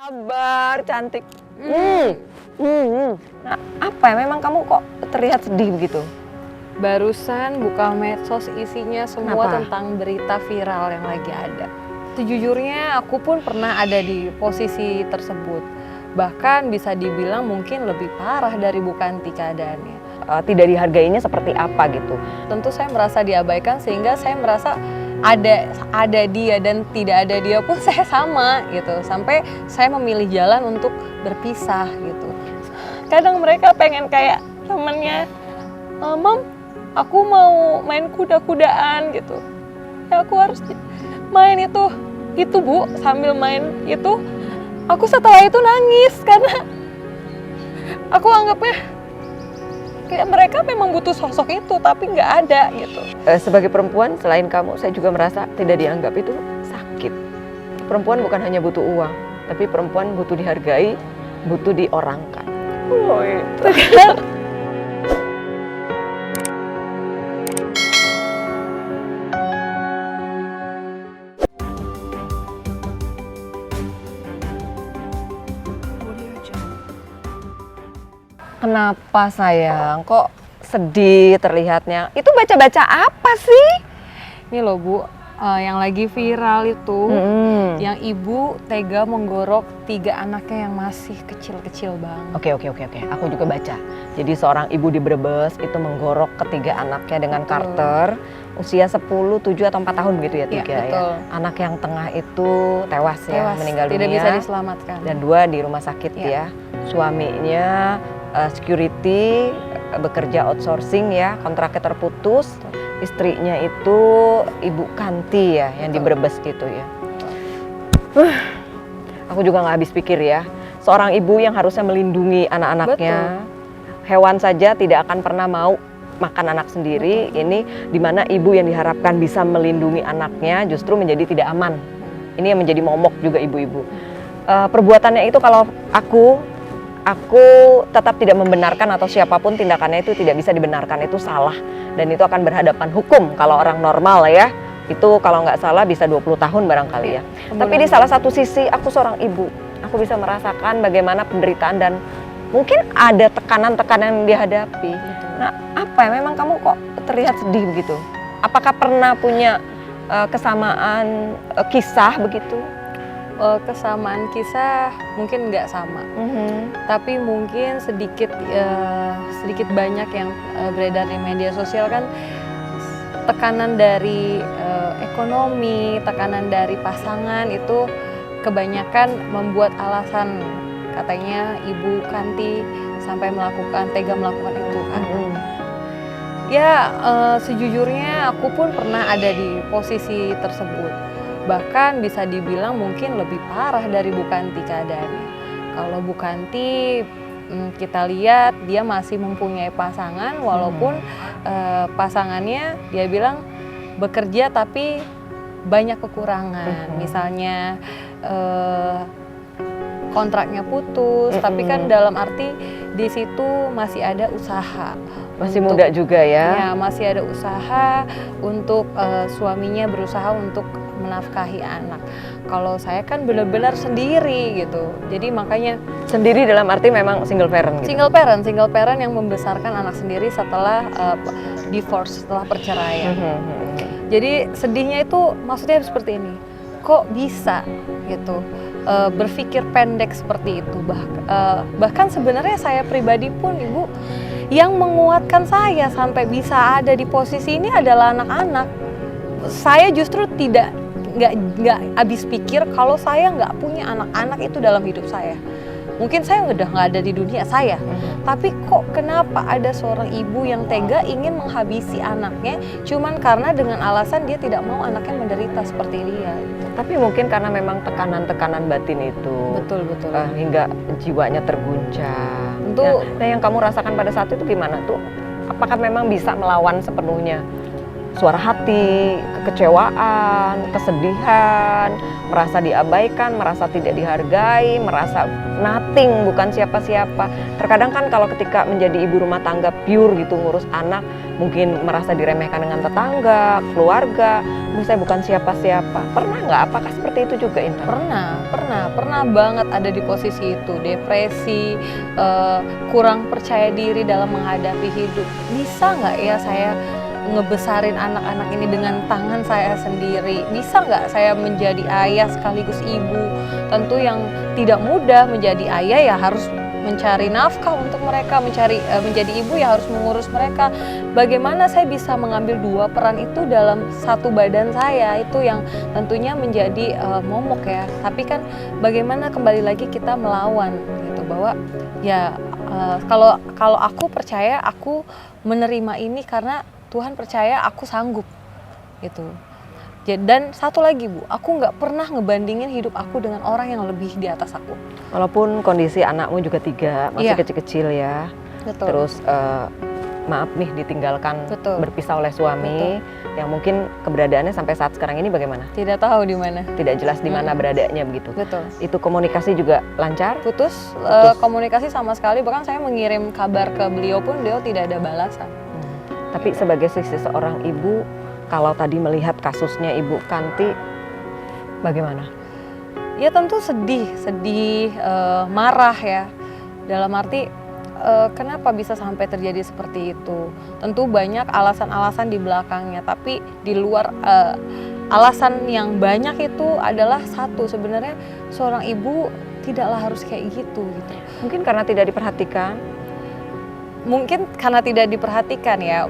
Sabar, cantik. Nah, apa ya? Memang kamu kok terlihat sedih begitu? Barusan buka medsos isinya semua Kenapa? tentang berita viral yang lagi ada. Sejujurnya aku pun pernah ada di posisi tersebut. Bahkan bisa dibilang mungkin lebih parah dari Bu Kanti keadaannya. Tidak dihargainya seperti apa gitu? Tentu saya merasa diabaikan sehingga saya merasa ada dia dan tidak ada dia pun saya sama gitu. Sampai saya memilih jalan untuk berpisah gitu. Kadang mereka pengen kayak temennya, Mom, aku mau main kuda-kudaan gitu. Ya aku harus main itu Bu, sambil main itu aku setelah itu nangis karena aku anggapnya kayak mereka memang butuh sosok itu tapi nggak ada gitu. Sebagai perempuan selain kamu, saya juga merasa tidak dianggap itu sakit. Perempuan bukan hanya butuh uang, tapi perempuan butuh dihargai, butuh diorangkan. Oh itu kan. Kenapa sayang? Kok sedih terlihatnya? Itu baca-baca apa sih? Ini loh Bu, yang lagi viral itu, yang ibu tega menggorok 3 anaknya yang masih kecil-kecil banget. Oke. Aku juga baca. Jadi seorang ibu di Brebes itu menggorok ketiga anaknya dengan karter usia 10, 7 atau 4 tahun begitu ya, 3 ya. Betul. Anak yang tengah itu tewas ya, meninggal tidak dunia. bisa diselamatkan. Dan 2 di rumah sakit ya. Suaminya security, bekerja outsourcing ya, kontraknya terputus. Istrinya itu Ibu Kanti ya, yang di Brebes gitu ya. Aku juga nggak habis pikir ya, seorang ibu yang harusnya melindungi anak-anaknya, hewan saja tidak akan pernah mau makan anak sendiri. Ini dimana ibu yang diharapkan bisa melindungi anaknya justru menjadi tidak aman. Ini yang menjadi momok juga ibu-ibu. Perbuatannya itu kalau aku tetap tidak membenarkan, atau siapapun tindakannya itu tidak bisa dibenarkan, itu salah dan itu akan berhadapan hukum. Kalau orang normal ya, itu kalau nggak salah bisa 20 tahun barangkali ya. Tapi di salah satu sisi aku seorang ibu, aku bisa merasakan bagaimana penderitaan dan mungkin ada tekanan-tekanan yang dihadapi. Nah, apa ya, memang kamu kok terlihat sedih begitu? Apakah pernah punya kesamaan kisah begitu? Kesamaan kisah mungkin nggak sama, tapi mungkin sedikit banyak yang beredar di media sosial kan, tekanan dari ekonomi, tekanan dari pasangan itu kebanyakan membuat alasan katanya Ibu Kanti sampai tega melakukan itu kan. Ya sejujurnya aku pun pernah ada di posisi tersebut. Bahkan bisa dibilang mungkin lebih parah dari Bu Kanti keadaannya. Kalau Bu Kanti kita lihat dia masih mempunyai pasangan, walaupun pasangannya dia bilang bekerja tapi banyak kekurangan. Misalnya kontraknya putus, tapi kan dalam arti di situ masih ada usaha. Masih muda juga ya? Ya, masih ada usaha untuk suaminya berusaha untuk menafkahi anak. Kalau saya kan benar-benar sendiri gitu. Jadi makanya sendiri dalam arti memang single parent gitu? Single parent yang membesarkan anak sendiri setelah divorce, setelah perceraian. Jadi sedihnya itu maksudnya seperti ini. Kok bisa gitu berpikir pendek seperti itu? Bahkan sebenarnya saya pribadi pun Ibu, yang menguatkan saya sampai bisa ada di posisi ini adalah anak-anak. Saya justru nggak habis pikir kalau saya nggak punya anak-anak itu dalam hidup saya. Mungkin saya udah nggak ada di dunia saya, tapi kok kenapa ada seorang ibu yang tega ingin menghabisi anaknya cuman karena dengan alasan dia tidak mau anaknya menderita seperti dia. Tapi mungkin karena memang tekanan-tekanan batin itu, betul. Hingga jiwanya terguncang. Untuk nah yang kamu rasakan pada saat itu gimana tuh? Apakah memang bisa melawan sepenuhnya? suara hati, kekecewaan, kesedihan, merasa diabaikan, merasa tidak dihargai, merasa nothing, bukan siapa-siapa. Terkadang kan kalau ketika menjadi ibu rumah tangga pure gitu ngurus anak, mungkin merasa diremehkan dengan tetangga, keluarga, saya bukan siapa-siapa. Pernah nggak? Apakah seperti itu juga, Intan? Pernah banget ada di posisi itu, depresi, kurang percaya diri dalam menghadapi hidup. Bisa nggak ya saya ngebesarin anak-anak ini dengan tangan saya sendiri? Bisa nggak saya menjadi ayah sekaligus ibu? Tentu yang tidak mudah menjadi ayah ya harus mencari nafkah untuk mereka, menjadi ibu ya harus mengurus mereka. Bagaimana saya bisa mengambil dua peran itu dalam satu badan saya, itu yang tentunya menjadi momok ya. Tapi kan bagaimana kembali lagi kita melawan gitu, bahwa ya kalau aku percaya aku menerima ini karena Tuhan percaya aku sanggup gitu. Dan satu lagi Bu, aku nggak pernah ngebandingin hidup aku dengan orang yang lebih di atas aku. Walaupun kondisi anakmu juga 3, masih kecil-kecil ya. Betul. Terus maaf nih ditinggalkan, Betul. berpisah oleh suami. Betul. Yang mungkin keberadaannya sampai saat sekarang ini bagaimana? Tidak tahu di mana. Tidak jelas di mana beradanya begitu. Betul. Itu komunikasi juga lancar? Putus. Komunikasi sama sekali, bahkan saya mengirim kabar ke beliau pun beliau tidak ada balasan. Tapi sebagai seorang ibu, kalau tadi melihat kasusnya Ibu Kanti, bagaimana? Ya tentu sedih, marah ya. Dalam arti kenapa bisa sampai terjadi seperti itu? Tentu banyak alasan-alasan di belakangnya, tapi di luar alasan yang banyak itu adalah satu, sebenarnya seorang ibu tidaklah harus kayak gitu. Mungkin karena tidak diperhatikan? Mungkin karena tidak diperhatikan ya.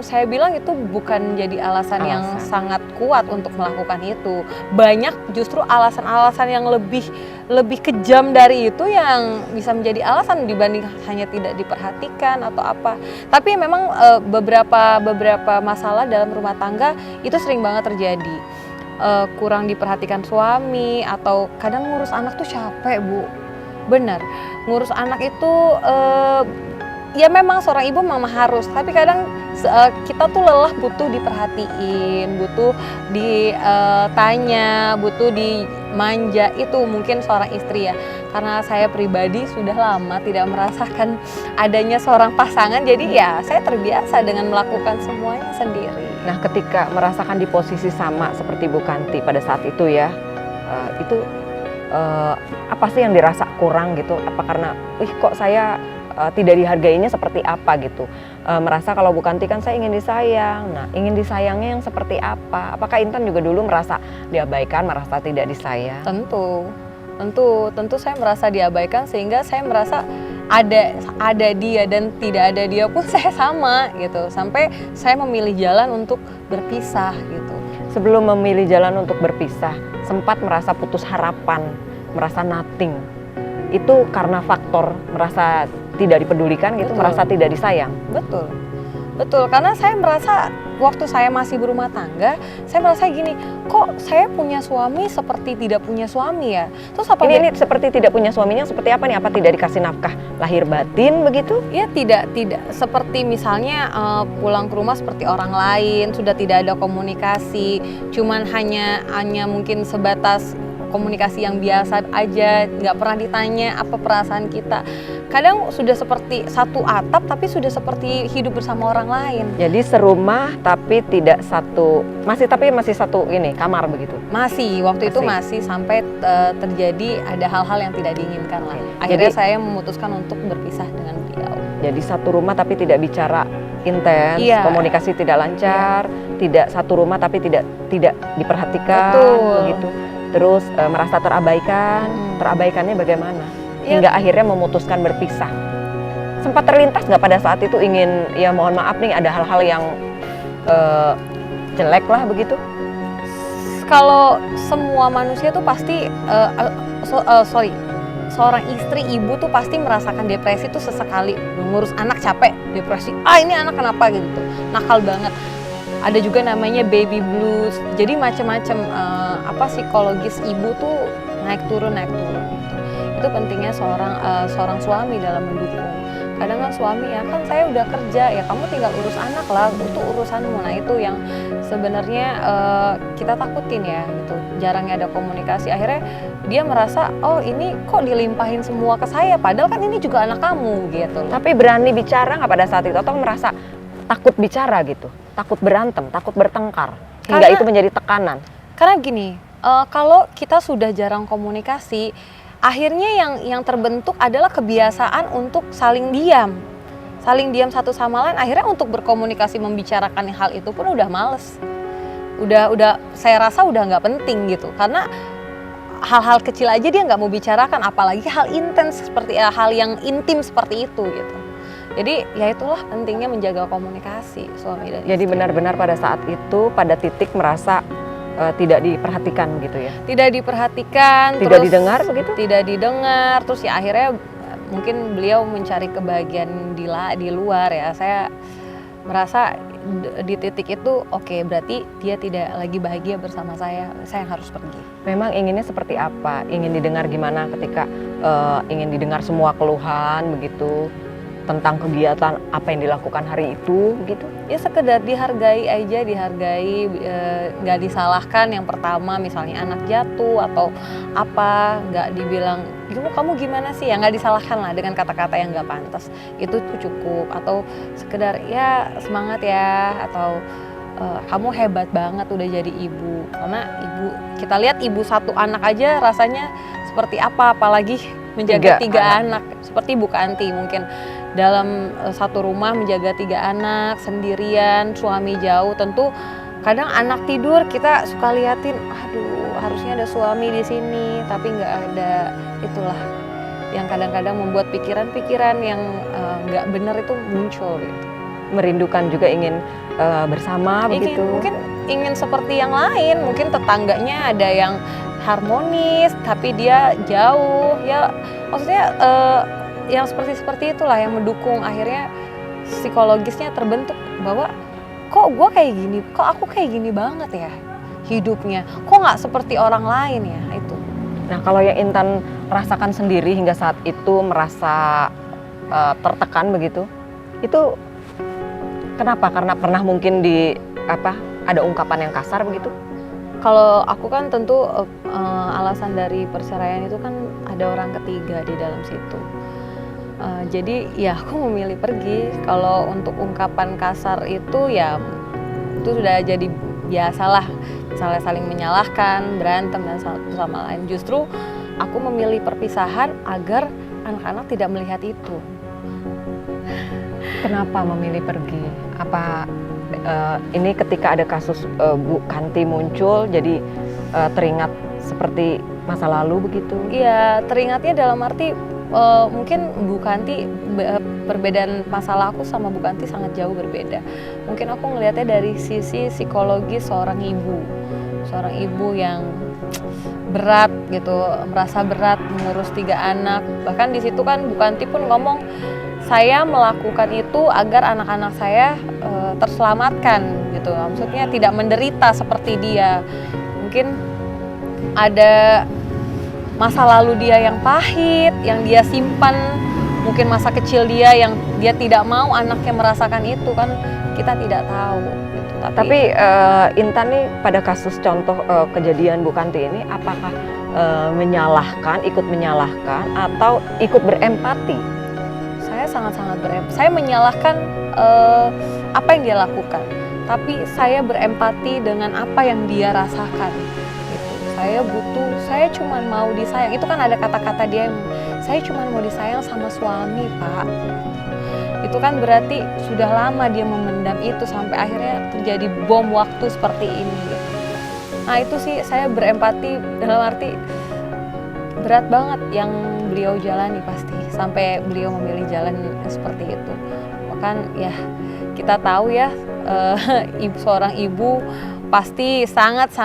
Saya bilang itu bukan jadi alasan yang sangat kuat untuk melakukan itu. Banyak justru alasan-alasan yang lebih kejam dari itu yang bisa menjadi alasan dibanding hanya tidak diperhatikan atau apa. Tapi memang beberapa masalah dalam rumah tangga itu sering banget terjadi. Kurang diperhatikan suami, atau kadang ngurus anak tuh capek Bu. Benar, ngurus anak itu ya memang seorang ibu memang harus, tapi kadang kita tuh lelah, butuh diperhatiin, butuh ditanya, butuh dimanja. Itu mungkin seorang istri ya. Karena saya pribadi sudah lama tidak merasakan adanya seorang pasangan, jadi ya saya terbiasa dengan melakukan semuanya sendiri. Nah, ketika merasakan di posisi sama seperti Bu Kanti pada saat itu ya, itu apa sih yang dirasa kurang gitu? Apa karena, kok saya tidak dihargainya seperti apa gitu, merasa kalau Bu Kanti kan saya ingin disayang. Nah, ingin disayangnya yang seperti apa? Apakah Intan juga dulu merasa diabaikan, merasa tidak disayang? Tentu saya merasa diabaikan, sehingga saya merasa ada dia dan tidak ada dia pun saya sama gitu, sampai saya memilih jalan untuk berpisah gitu. Sebelum memilih jalan untuk berpisah, sempat merasa putus harapan, merasa nothing. Itu karena faktor merasa tidak dipedulikan gitu, merasa tidak disayang. Betul, karena saya merasa waktu saya masih berumah tangga, saya merasa gini, kok saya punya suami seperti tidak punya suami ya? Terus apa ini seperti tidak punya suaminya seperti apa nih? Apa tidak dikasih nafkah lahir batin begitu? Ya tidak seperti misalnya pulang ke rumah seperti orang lain, sudah tidak ada komunikasi, cuman hanya mungkin sebatas komunikasi yang biasa aja, nggak pernah ditanya apa perasaan kita. Kadang sudah seperti satu atap tapi sudah seperti hidup bersama orang lain. Jadi serumah tapi tidak satu, masih satu ini kamar begitu? Masih, waktu itu masih sampai terjadi ada hal-hal yang tidak diinginkan lah. Akhirnya saya memutuskan untuk berpisah dengan beliau. Jadi satu rumah tapi tidak bicara intens, komunikasi tidak lancar, tidak satu rumah tapi tidak diperhatikan. Betul. Begitu. Terus merasa terabaikan, terabaikannya bagaimana? Hingga akhirnya memutuskan berpisah. Sempat terlintas nggak pada saat itu ingin, ya mohon maaf nih ada hal-hal yang jelek lah begitu? Kalau semua manusia tuh pasti, seorang istri, ibu tuh pasti merasakan depresi tuh sesekali. Ngurus anak capek, depresi, ini anak kenapa gitu, nakal banget. Ada juga namanya baby blues, jadi macam-macam psikologis ibu tuh naik turun gitu. Itu pentingnya seorang suami dalam mendukung. kadang kan suami ya kan saya udah kerja, ya kamu tinggal urus anak lah, itu urusanmu. Nah itu yang sebenarnya kita takutin ya gitu, jarangnya ada komunikasi. Akhirnya dia merasa oh ini kok dilimpahin semua ke saya, padahal kan ini juga anak kamu gitu loh. Tapi berani bicara nggak pada saat itu atau merasa takut bicara gitu, takut berantem, takut bertengkar hingga Karena- itu menjadi tekanan? Karena gini, kalau kita sudah jarang komunikasi, akhirnya yang terbentuk adalah kebiasaan untuk saling diam satu sama lain. Akhirnya untuk berkomunikasi membicarakan hal itu pun udah males, udah saya rasa udah nggak penting gitu, karena hal-hal kecil aja dia nggak mau bicarakan, apalagi hal intens seperti hal yang intim seperti itu gitu. Jadi ya itulah pentingnya menjaga komunikasi suami dan Jadi istri. benar-benar pada saat itu pada titik merasa tidak diperhatikan gitu ya, Tidak diperhatikan, tidak terus didengar begitu? tidak didengar, terus ya akhirnya mungkin beliau mencari kebahagiaan di luar ya. Saya merasa di titik itu oke, berarti dia tidak lagi bahagia bersama saya yang harus pergi. Memang inginnya seperti apa? Ingin didengar gimana ketika ingin didengar semua keluhan begitu tentang kegiatan apa yang dilakukan hari itu gitu? Ya sekedar dihargai aja, nggak disalahkan. Yang pertama misalnya anak jatuh atau apa, nggak dibilang kamu gimana sih, ya nggak disalahkan lah dengan kata-kata yang nggak pantas, itu tuh cukup. Atau sekedar ya semangat ya, atau kamu hebat banget udah jadi ibu. Karena kita lihat ibu satu anak aja rasanya seperti apa, apalagi menjaga tiga anak. Seperti Bu Kanti mungkin dalam satu rumah menjaga 3 anak sendirian, suami jauh, tentu kadang anak tidur kita suka liatin, aduh harusnya ada suami di sini, tapi nggak ada. Itulah yang kadang-kadang membuat pikiran-pikiran yang nggak benar itu muncul gitu. Merindukan juga ingin bersama begitu? Mungkin ingin seperti yang lain, mungkin tetangganya ada yang harmonis tapi dia jauh ya, maksudnya yang seperti itulah yang mendukung. Akhirnya psikologisnya terbentuk bahwa kok aku kayak gini banget ya hidupnya, kok nggak seperti orang lain ya itu. Nah kalau yang Intan rasakan sendiri hingga saat itu merasa tertekan begitu, itu kenapa? Karena pernah mungkin ada ungkapan yang kasar begitu? Kalau aku kan tentu alasan dari perceraian itu kan ada orang ketiga di dalam situ. Jadi ya aku memilih pergi. Kalau untuk ungkapan kasar itu ya itu sudah jadi biasalah, misalnya saling menyalahkan, berantem dan satu sama lain. Justru aku memilih perpisahan agar anak-anak tidak melihat itu. Kenapa memilih pergi? Apa ini ketika ada kasus Bu Kanti muncul jadi teringat seperti masa lalu begitu? Iya, teringatnya dalam arti mungkin Bu Kanti, perbedaan masalah aku sama Bu Kanti sangat jauh berbeda. Mungkin aku ngelihatnya dari sisi psikologis seorang ibu yang berat gitu, merasa berat mengurus 3 anak. Bahkan di situ kan Bu Kanti pun ngomong, saya melakukan itu agar anak-anak saya terselamatkan gitu. Maksudnya tidak menderita seperti dia. Mungkin ada masa lalu dia yang pahit, yang dia simpan, mungkin masa kecil dia yang dia tidak mau anaknya merasakan itu, kan kita tidak tahu gitu. Tapi Intan nih pada kasus contoh kejadian Bu Kanti ini apakah ikut menyalahkan atau ikut berempati? Saya sangat-sangat berempati. Saya menyalahkan apa yang dia lakukan, tapi saya berempati dengan apa yang dia rasakan. Saya cuma mau disayang. Itu kan ada kata-kata dia yang, saya cuma mau disayang sama suami, Pak. Itu kan berarti sudah lama dia memendam itu sampai akhirnya terjadi bom waktu seperti ini gitu. Nah itu sih saya berempati dalam arti berat banget yang beliau jalani pasti sampai beliau memilih jalan seperti itu. Bahkan ya kita tahu ya seorang ibu pasti sangat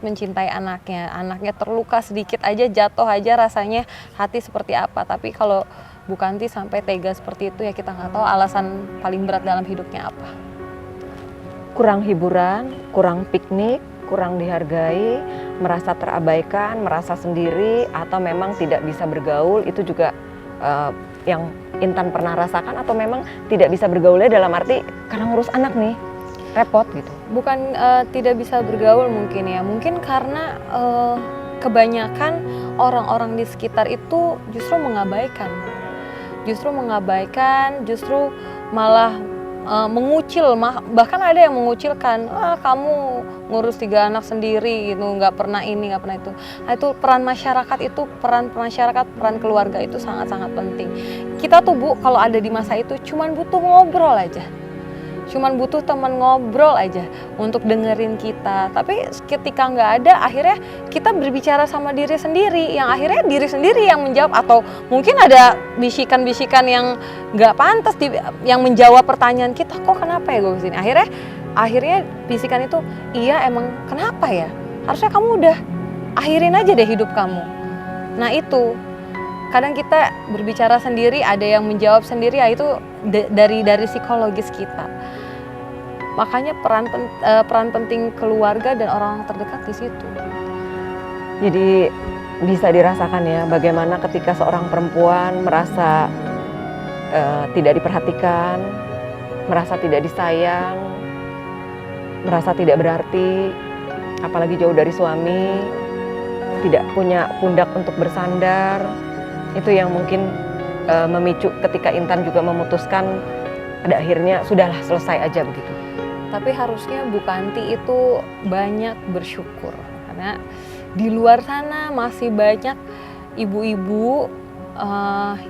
mencintai anaknya. Anaknya terluka sedikit aja, jatuh aja rasanya hati seperti apa. Tapi kalau Bu Kanti sampai tega seperti itu ya kita nggak tahu alasan paling berat dalam hidupnya apa. Kurang hiburan, kurang piknik, kurang dihargai, merasa terabaikan, merasa sendiri, atau memang tidak bisa bergaul, itu juga yang Intan pernah rasakan, atau memang tidak bisa bergaulnya dalam arti karena ngurus anak nih repot gitu? Bukan tidak bisa bergaul mungkin ya, mungkin karena kebanyakan orang-orang di sekitar itu justru mengabaikan, justru malah mengucil, bahkan ada yang mengucilkan, kamu ngurus 3 anak sendiri gitu, nggak pernah ini, nggak pernah itu. Nah, itu peran masyarakat, peran keluarga itu sangat-sangat penting. Kita tuh Bu, kalau ada di masa itu cuman butuh ngobrol aja. Cuman butuh teman ngobrol aja untuk dengerin kita. Tapi ketika nggak ada, akhirnya kita berbicara sama diri sendiri, yang akhirnya diri sendiri yang menjawab, atau mungkin ada bisikan-bisikan yang nggak pantas yang menjawab pertanyaan kita, kok kenapa ya gue kesini. Akhirnya bisikan itu, iya emang kenapa ya, harusnya kamu udah akhirin aja deh hidup kamu. Nah itu kadang kita berbicara sendiri, ada yang menjawab sendiri, ya itu dari psikologis kita. Makanya peran penting keluarga dan orang terdekat di situ. Jadi bisa dirasakan ya bagaimana ketika seorang perempuan merasa tidak diperhatikan, merasa tidak disayang, merasa tidak berarti, apalagi jauh dari suami, tidak punya pundak untuk bersandar. Itu yang mungkin memicu ketika Intan juga memutuskan pada akhirnya sudahlah, selesai aja begitu. Tapi harusnya Bu Kanti itu banyak bersyukur, karena di luar sana masih banyak ibu-ibu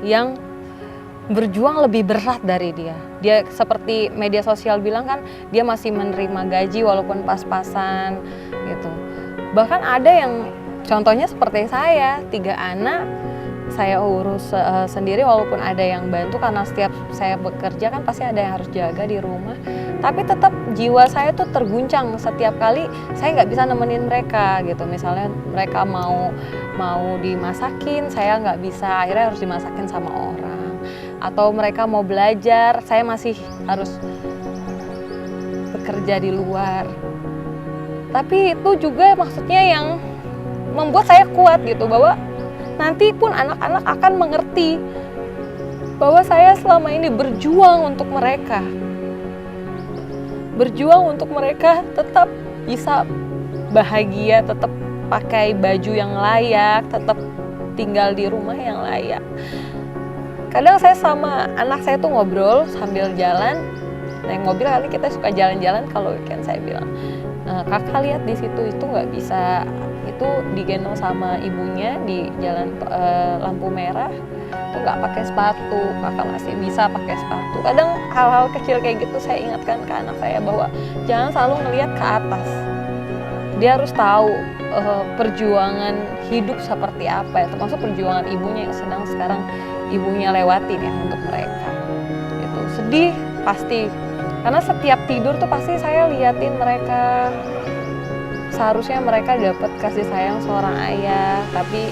yang berjuang lebih berat dari dia. Dia seperti media sosial bilang kan, dia masih menerima gaji walaupun pas-pasan gitu. Bahkan ada yang contohnya seperti saya, 3 anak saya urus sendiri, walaupun ada yang bantu karena setiap saya bekerja kan pasti ada yang harus jaga di rumah. Tapi tetap jiwa saya tuh terguncang setiap kali saya nggak bisa nemenin mereka gitu. Misalnya mereka mau dimasakin, saya nggak bisa, akhirnya harus dimasakin sama orang. Atau mereka mau belajar, saya masih harus bekerja di luar. Tapi itu juga maksudnya yang membuat saya kuat gitu, bahwa nanti pun anak-anak akan mengerti bahwa saya selama ini berjuang untuk mereka. Berjuang untuk mereka tetap bisa bahagia, tetap pakai baju yang layak, tetap tinggal di rumah yang layak. Kadang saya sama anak saya tuh ngobrol sambil jalan, naik mobil, kali kita suka jalan-jalan kalau weekend, saya bilang, kakak lihat di situ itu nggak bisa, itu digendong sama ibunya di jalan lampu merah, tuh nggak pakai sepatu, kakak masih bisa pakai sepatu. Kadang hal-hal kecil kayak gitu saya ingatkan ke anak saya bahwa jangan selalu ngelihat ke atas. Dia harus tahu perjuangan hidup seperti apa ya, termasuk perjuangan ibunya yang sedang sekarang ibunya lewatin ya untuk mereka. Itu sedih pasti, karena setiap tidur tuh pasti saya liatin mereka. Seharusnya mereka dapat kasih sayang seorang ayah, tapi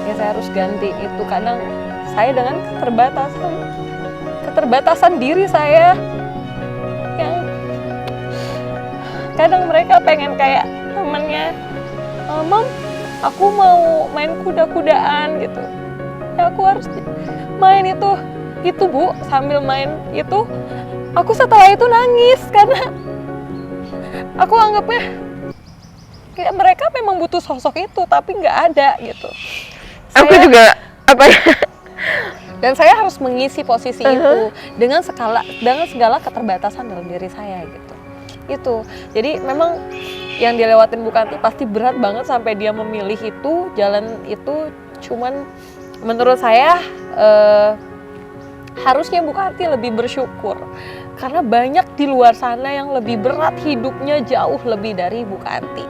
ya saya harus ganti itu. Kadang saya dengan keterbatasan diri saya, yang kadang mereka pengen kayak temennya, Mom, aku mau main kuda-kudaan gitu. Ya aku harus main itu Bu, sambil main itu aku setelah itu nangis karena aku anggapnya kayak mereka memang butuh sosok itu, tapi nggak ada gitu. Aku juga apa ya? Dan saya harus mengisi posisi itu dengan segala keterbatasan dalam diri saya gitu. Itu. Jadi memang yang dilewatin Bu Kanti pasti berat banget sampai dia memilih itu, jalan itu. Cuman menurut saya harusnya Bu Kanti lebih bersyukur, karena banyak di luar sana yang lebih berat hidupnya, jauh lebih dari Bu Kanti.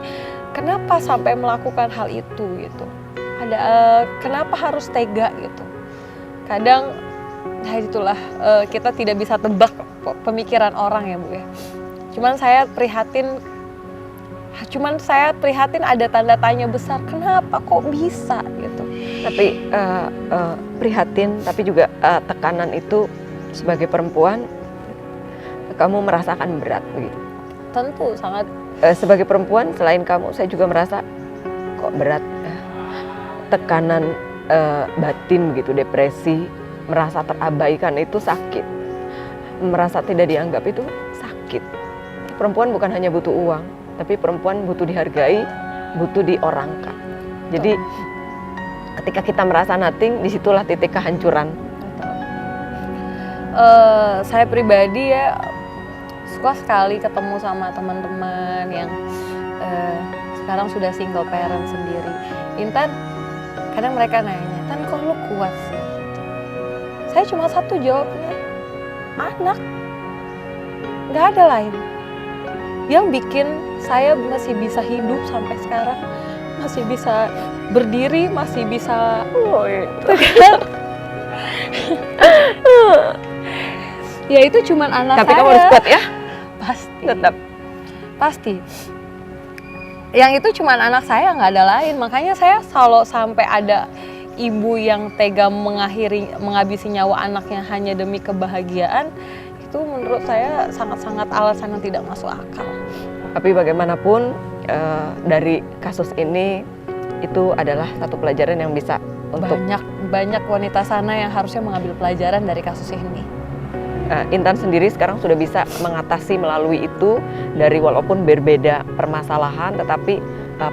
Kenapa sampai melakukan hal itu gitu? Kenapa harus tega gitu? Kadang nah itulah kita tidak bisa tebak pemikiran orang ya Bu ya. Cuman saya prihatin ada tanda tanya besar, kenapa kok bisa gitu. Tapi prihatin, tapi juga tekanan itu sebagai perempuan kamu merasakan berat begitu. Tentu sangat. Sebagai perempuan selain kamu, saya juga merasa kok berat, tekanan batin begitu, depresi, merasa terabaikan itu sakit. Merasa tidak dianggap itu sakit. Perempuan bukan hanya butuh uang, tapi perempuan butuh dihargai, butuh diorangkan. Jadi ketika kita merasa nothing, disitulah titik kehancuran. Saya pribadi ya suka sekali ketemu sama teman-teman yang sekarang sudah single parent sendiri. Intan, kadang mereka nanya, Tan kok lu kuat sih? Saya cuma satu jawabnya, anak, nggak ada lain. Yang bikin saya masih bisa hidup sampai sekarang, masih bisa berdiri, masih bisa ya itu cuman anak Tapi saya. kamu harus kuat ya. Pasti. Tetap. Pasti. Yang itu cuman anak saya, nggak ada lain. Makanya saya kalau sampai ada ibu yang tega menghabisi nyawa anaknya hanya demi kebahagiaan, itu menurut saya sangat-sangat alasan yang tidak masuk akal. Tapi bagaimanapun dari kasus ini itu adalah satu pelajaran yang bisa untuk banyak wanita sana yang harusnya mengambil pelajaran dari kasus ini. Intan sendiri sekarang sudah bisa mengatasi melalui itu, dari walaupun berbeda permasalahan tetapi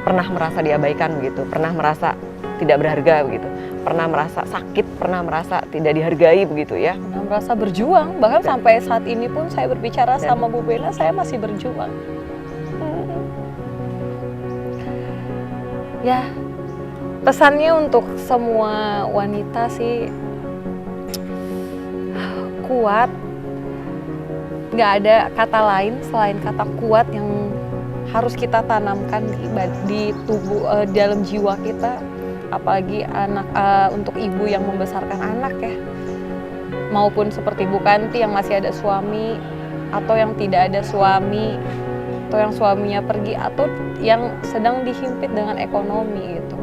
pernah merasa diabaikan begitu, pernah merasa tidak berharga begitu, pernah merasa sakit, pernah merasa tidak dihargai begitu ya. Pernah merasa berjuang, bahkan sampai saat ini pun saya berbicara sama Bu Bena, saya masih berjuang. Ya, pesannya untuk semua wanita sih, kuat. Nggak ada kata lain selain kata kuat yang harus kita tanamkan di tubuh, dalam jiwa kita. Apalagi untuk ibu yang membesarkan anak ya, maupun seperti Bu Kanti yang masih ada suami, atau yang tidak ada suami, atau yang suaminya pergi, atau yang sedang dihimpit dengan ekonomi gitu.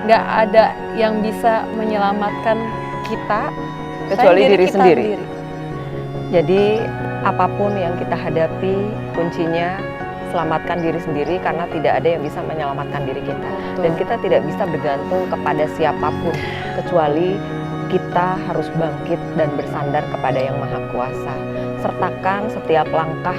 Nggak ada yang bisa menyelamatkan kita kecuali diri sendiri. Jadi apapun yang kita hadapi, kuncinya selamatkan diri sendiri, karena tidak ada yang bisa menyelamatkan diri kita. Betul. Dan kita tidak bisa bergantung kepada siapapun, kecuali kita harus bangkit dan bersandar kepada Yang Maha Kuasa. Sertakan setiap langkah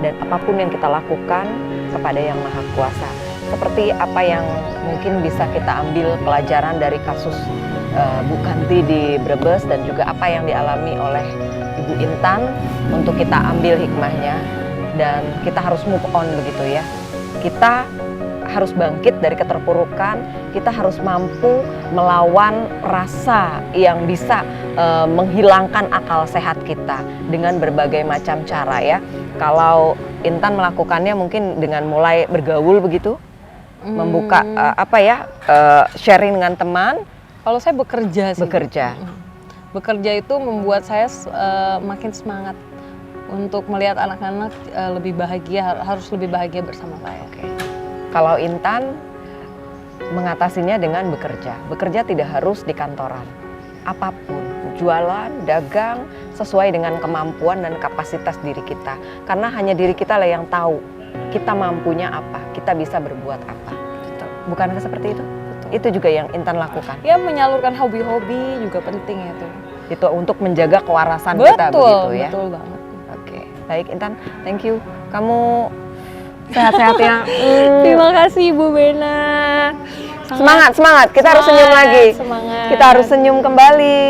dan apapun yang kita lakukan kepada Yang Maha Kuasa. Seperti apa yang mungkin bisa kita ambil pelajaran dari kasus Bu Kanti di Brebes, dan juga apa yang dialami oleh Ibu Intan, untuk kita ambil hikmahnya. Dan kita harus move on begitu ya. Kita harus bangkit dari keterpurukan, kita harus mampu melawan rasa yang bisa menghilangkan akal sehat kita dengan berbagai macam cara ya. Kalau Intan melakukannya mungkin dengan mulai bergaul begitu, membuka sharing dengan teman. Kalau saya bekerja sih. Bekerja itu membuat saya makin semangat untuk melihat anak-anak lebih bahagia, harus lebih bahagia bersama saya. Oke. Kalau Intan mengatasinya dengan bekerja. Bekerja tidak harus di kantoran. Apapun, jualan, dagang, sesuai dengan kemampuan dan kapasitas diri kita. Karena hanya diri kita lah yang tahu kita mampunya apa, kita bisa berbuat apa. Bukankah seperti itu? Itu juga yang Intan lakukan. Ya, menyalurkan hobi-hobi juga penting ya tuh. Itu untuk menjaga kewarasan kita begitu ya. Betul banget. Oke, baik Intan, thank you. Kamu sehat-sehat ya. Terima kasih Ibu Bena. Semangat, semangat. Kita harus senyum lagi. Semangat. Kita harus senyum kembali.